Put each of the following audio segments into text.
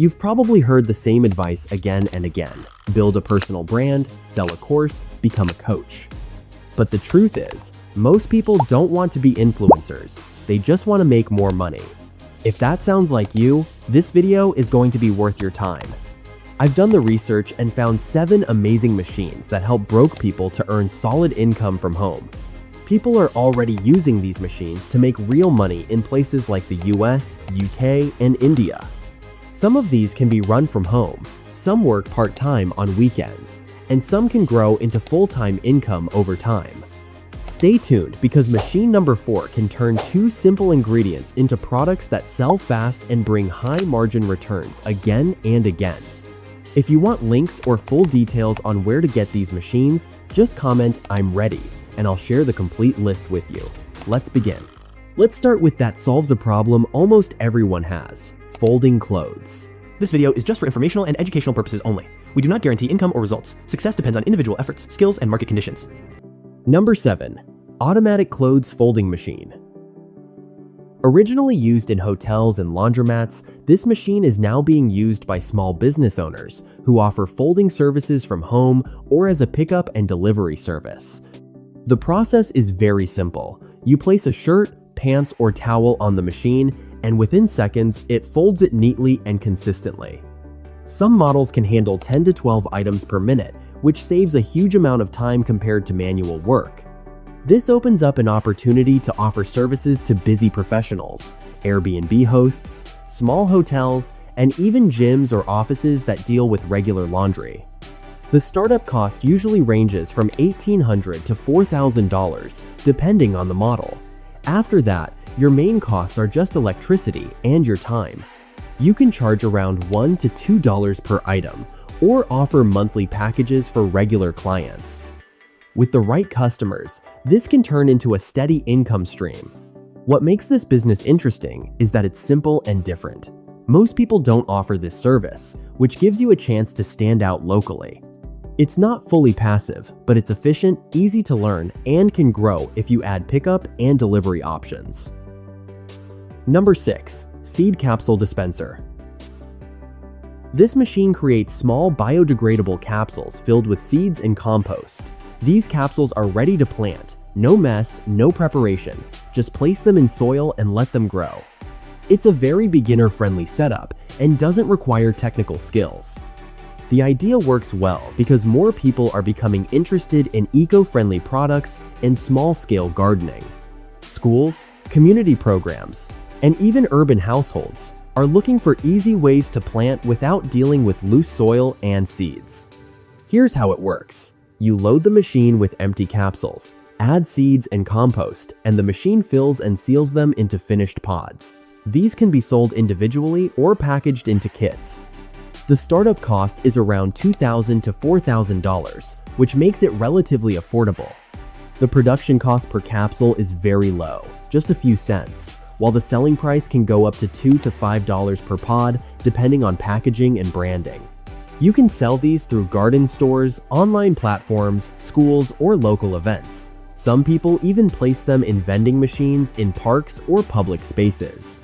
You've probably heard the same advice again and again. Build a personal brand, sell a course, become a coach. But the truth is, most people don't want to be influencers. They just want to make more money. If that sounds like you, this video is going to be worth your time. I've done the research and found 7 amazing machines that help broke people to earn solid income from home. People are already using these machines to make real money in places like the US, UK, and India. Some of these can be run from home, some work part-time on weekends, and some can grow into full-time income over time. Stay tuned because machine number 4 can turn 2 simple ingredients into products that sell fast and bring high-margin returns again and again. If you want links or full details on where to get these machines, just comment "I'm ready" and I'll share the complete list with you. Let's begin. Let's start with that solves a problem almost everyone has: folding clothes. This video is just for informational and educational purposes only. We do not guarantee income or results. Success depends on individual efforts, skills, and market conditions. Number 7. Automatic clothes folding machine. Originally used in hotels and laundromats, this machine is now being used by small business owners who offer folding services from home or as a pickup and delivery service. The process is very simple. You place a shirt, pants, or towel on the machine, and within seconds, it folds it neatly and consistently. Some models can handle 10 to 12 items per minute, which saves a huge amount of time compared to manual work. This opens up an opportunity to offer services to busy professionals, Airbnb hosts, small hotels, and even gyms or offices that deal with regular laundry. The startup cost usually ranges from $1,800 to $4,000, depending on the model. After that, your main costs are just electricity and your time. You can charge around $1 to $2 per item, or offer monthly packages for regular clients. With the right customers, this can turn into a steady income stream. What makes this business interesting is that it's simple and different. Most people don't offer this service, which gives you a chance to stand out locally. It's not fully passive, but it's efficient, easy to learn, and can grow if you add pickup and delivery options. Number 6. Seed capsule dispenser. This machine creates small biodegradable capsules filled with seeds and compost. These capsules are ready to plant. No mess, no preparation. Just place them in soil and let them grow. It's a very beginner-friendly setup and doesn't require technical skills. The idea works well because more people are becoming interested in eco-friendly products and small-scale gardening. Schools, community programs, and even urban households are looking for easy ways to plant without dealing with loose soil and seeds. Here's how it works. You load the machine with empty capsules, add seeds and compost, and the machine fills and seals them into finished pods. These can be sold individually or packaged into kits. The startup cost is around $2,000 to $4,000, which makes it relatively affordable. The production cost per capsule is very low, just a few cents, while the selling price can go up to $2 to $5 per pod depending on packaging and branding. You can sell these through garden stores, online platforms, schools, or local events. Some people even place them in vending machines in parks or public spaces.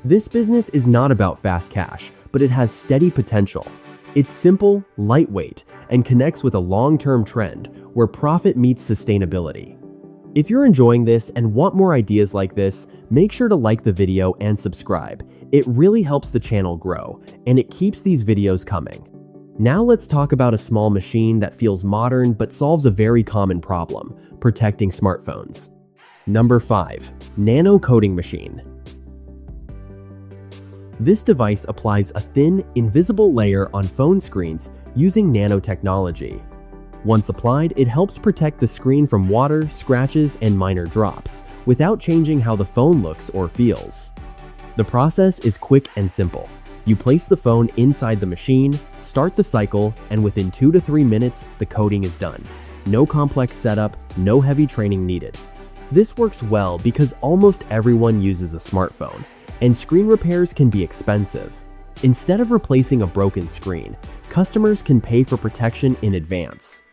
This business is not about fast cash, but it has steady potential. It's simple, lightweight, and connects with a long-term trend where profit meets sustainability. If you're enjoying this and want more ideas like this, make sure to like the video and subscribe. It really helps the channel grow, and it keeps these videos coming. Now let's talk about a small machine that feels modern but solves a very common problem: protecting smartphones. Number 5. Nano coating machine. This device applies a thin, invisible layer on phone screens using nanotechnology. Once applied, it helps protect the screen from water, scratches, and minor drops, without changing how the phone looks or feels. The process is quick and simple. You place the phone inside the machine, start the cycle, and within 2 to 3 minutes, the coating is done. No complex setup, no heavy training needed. This works well because almost everyone uses a smartphone, and screen repairs can be expensive. Instead of replacing a broken screen, customers can pay for protection in advance.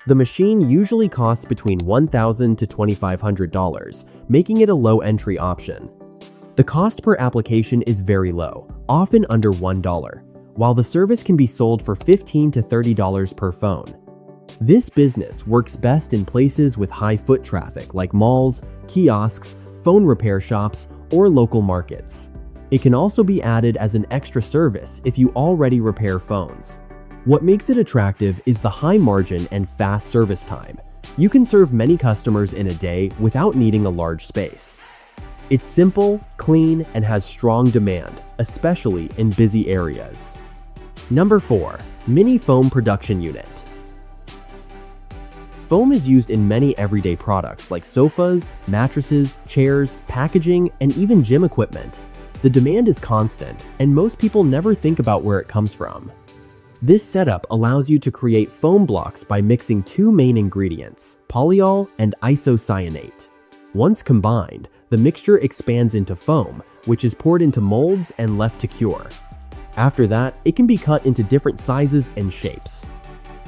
The machine usually costs between $1,000 to $2,500, making it a low-entry option. The cost per application is very low, often under $1. while the service can be sold for $15 to $30 per phone. This business works best in places with high foot traffic like malls, kiosks, phone repair shops, or local markets. It can also be added as an extra service if you already repair phones. What makes it attractive is the high margin and fast service time. You can serve many customers in a day without needing a large space. It's simple, clean, and has strong demand, especially in busy areas. Number 4. Mini Foam Production Unit. Foam is used in many everyday products like sofas, mattresses, chairs, packaging, and even gym equipment. The demand is constant, and most people never think about where it comes from. This setup allows you to create foam blocks by mixing two main ingredients, polyol and isocyanate. Once combined, the mixture expands into foam, which is poured into molds and left to cure. After that, it can be cut into different sizes and shapes.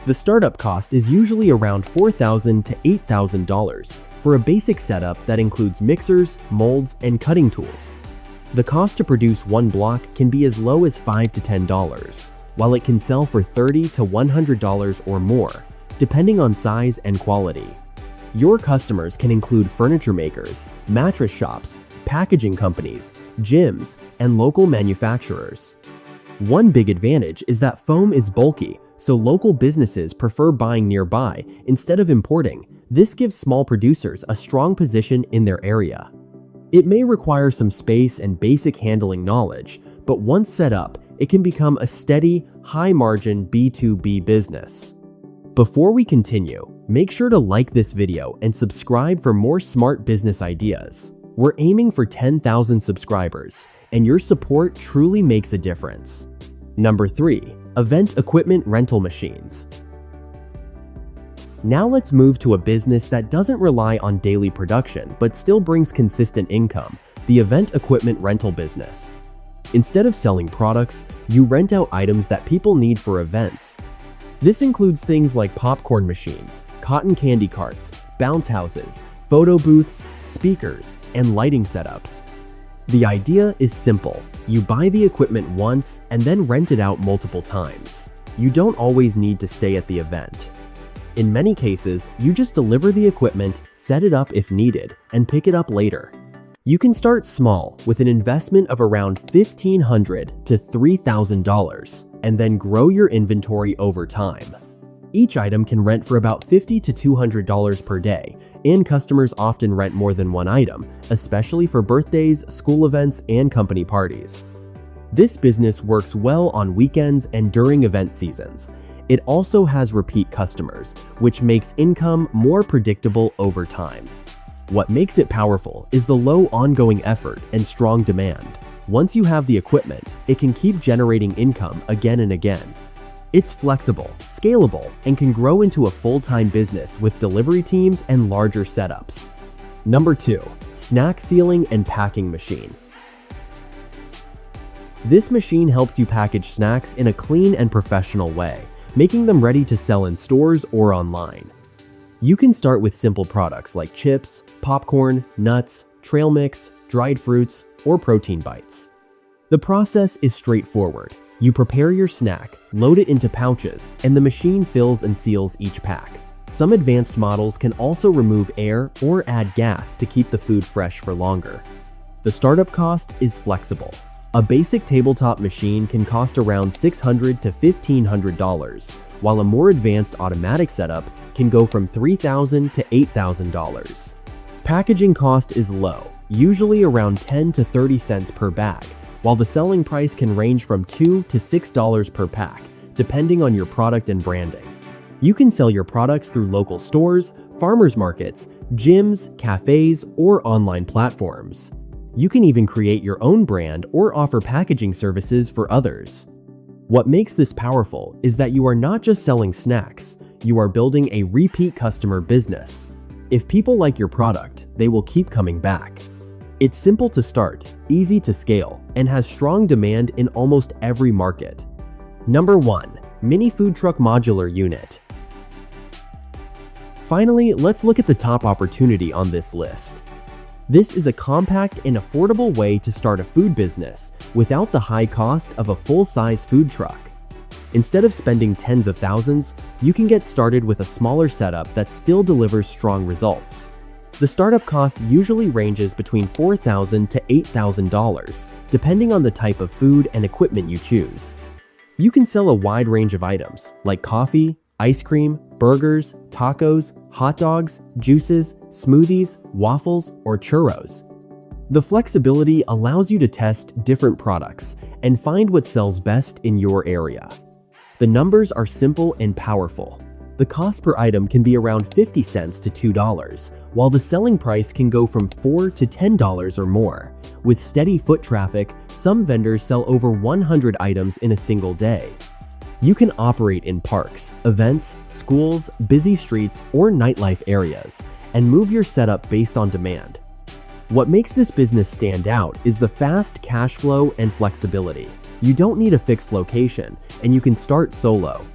The startup cost is usually around $4,000 to $8,000 for a basic setup that includes mixers, molds, and cutting tools. The cost to produce one block can be as low as $5 to $10, while it can sell for $30 to $100 or more, depending on size and quality. Your customers can include furniture makers, mattress shops, packaging companies, gyms, and local manufacturers. One big advantage is that foam is bulky, so local businesses prefer buying nearby instead of importing. This gives small producers a strong position in their area. It may require some space and basic handling knowledge, but once set up, it can become a steady, high-margin B2B business. Before we continue, make sure to like this video and subscribe for more smart business ideas. We're aiming for 10,000 subscribers, and your support truly makes a difference. Number 3. Event Equipment Rental Machines. Now let's move to a business that doesn't rely on daily production but still brings consistent income, the event equipment rental business. Instead of selling products, you rent out items that people need for events. This includes things like popcorn machines, cotton candy carts, bounce houses, photo booths, speakers, and lighting setups. The idea is simple. You buy the equipment once and then rent it out multiple times. You don't always need to stay at the event. In many cases, you just deliver the equipment, set it up if needed, and pick it up later. You can start small with an investment of around $1,500 to $3,000 and then grow your inventory over time. Each item can rent for about $50 to $200 per day, and customers often rent more than one item, especially for birthdays, school events, and company parties. This business works well on weekends and during event seasons. It also has repeat customers, which makes income more predictable over time. What makes it powerful is the low ongoing effort and strong demand. Once you have the equipment, it can keep generating income again and again. It's flexible, scalable, and can grow into a full-time business with delivery teams and larger setups. Number 2. Snack Sealing and Packing Machine. This machine helps you package snacks in a clean and professional way, making them ready to sell in stores or online. You can start with simple products like chips, popcorn, nuts, trail mix, dried fruits, or protein bites. The process is straightforward. You prepare your snack, load it into pouches, and the machine fills and seals each pack. Some advanced models can also remove air or add gas to keep the food fresh for longer. The startup cost is flexible. A basic tabletop machine can cost around $600 to $1,500, while a more advanced automatic setup can go from $3,000 to $8,000. Packaging cost is low, usually around 10 to 30 cents per bag, while the selling price can range from $2 to $6 per pack, depending on your product and branding. You can sell your products through local stores, farmers markets, gyms, cafes, or online platforms. You can even create your own brand or offer packaging services for others. What makes this powerful is that you are not just selling snacks, you are building a repeat customer business. If people like your product, they will keep coming back. It's simple to start, easy to scale, and has strong demand in almost every market. Number 1. Mini Food Truck Modular Unit. Finally, let's look at the top opportunity on this list. This is a compact and affordable way to start a food business without the high cost of a full-size food truck. Instead of spending tens of thousands, you can get started with a smaller setup that still delivers strong results. The startup cost usually ranges between $4,000 to $8,000, depending on the type of food and equipment you choose. You can sell a wide range of items like coffee, ice cream, burgers, tacos, hot dogs, juices, smoothies, waffles, or churros. The flexibility allows you to test different products and find what sells best in your area. The numbers are simple and powerful. The cost per item can be around 50 cents to $2, while the selling price can go from $4 to $10 or more. With steady foot traffic, some vendors sell over 100 items in a single day. You can operate in parks, events, schools, busy streets, or nightlife areas, and move your setup based on demand. What makes this business stand out is the fast cash flow and flexibility. You don't need a fixed location, and you can start solo.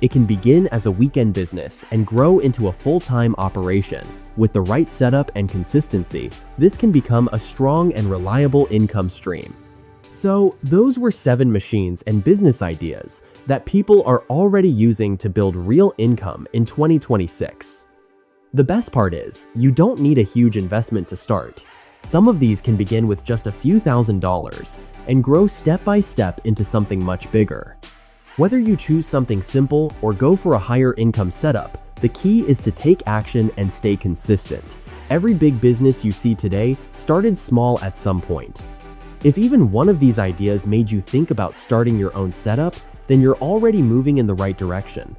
It can begin as a weekend business and grow into a full-time operation. With the right setup and consistency, this can become a strong and reliable income stream. So, those were 7 machines and business ideas that people are already using to build real income in 2026. The best part is, you don't need a huge investment to start. Some of these can begin with just a few $1,000s and grow step by step into something much bigger. Whether you choose something simple or go for a higher income setup, the key is to take action and stay consistent. Every big business you see today started small at some point. If even one of these ideas made you think about starting your own setup, then you're already moving in the right direction.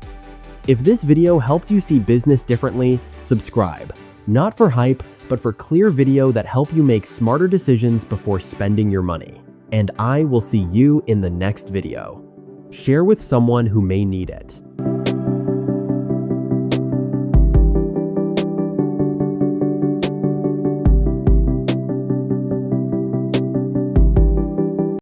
If this video helped you see business differently, subscribe. Not for hype, but for clear video that help you make smarter decisions before spending your money. And I will see you in the next video. Share with someone who may need it.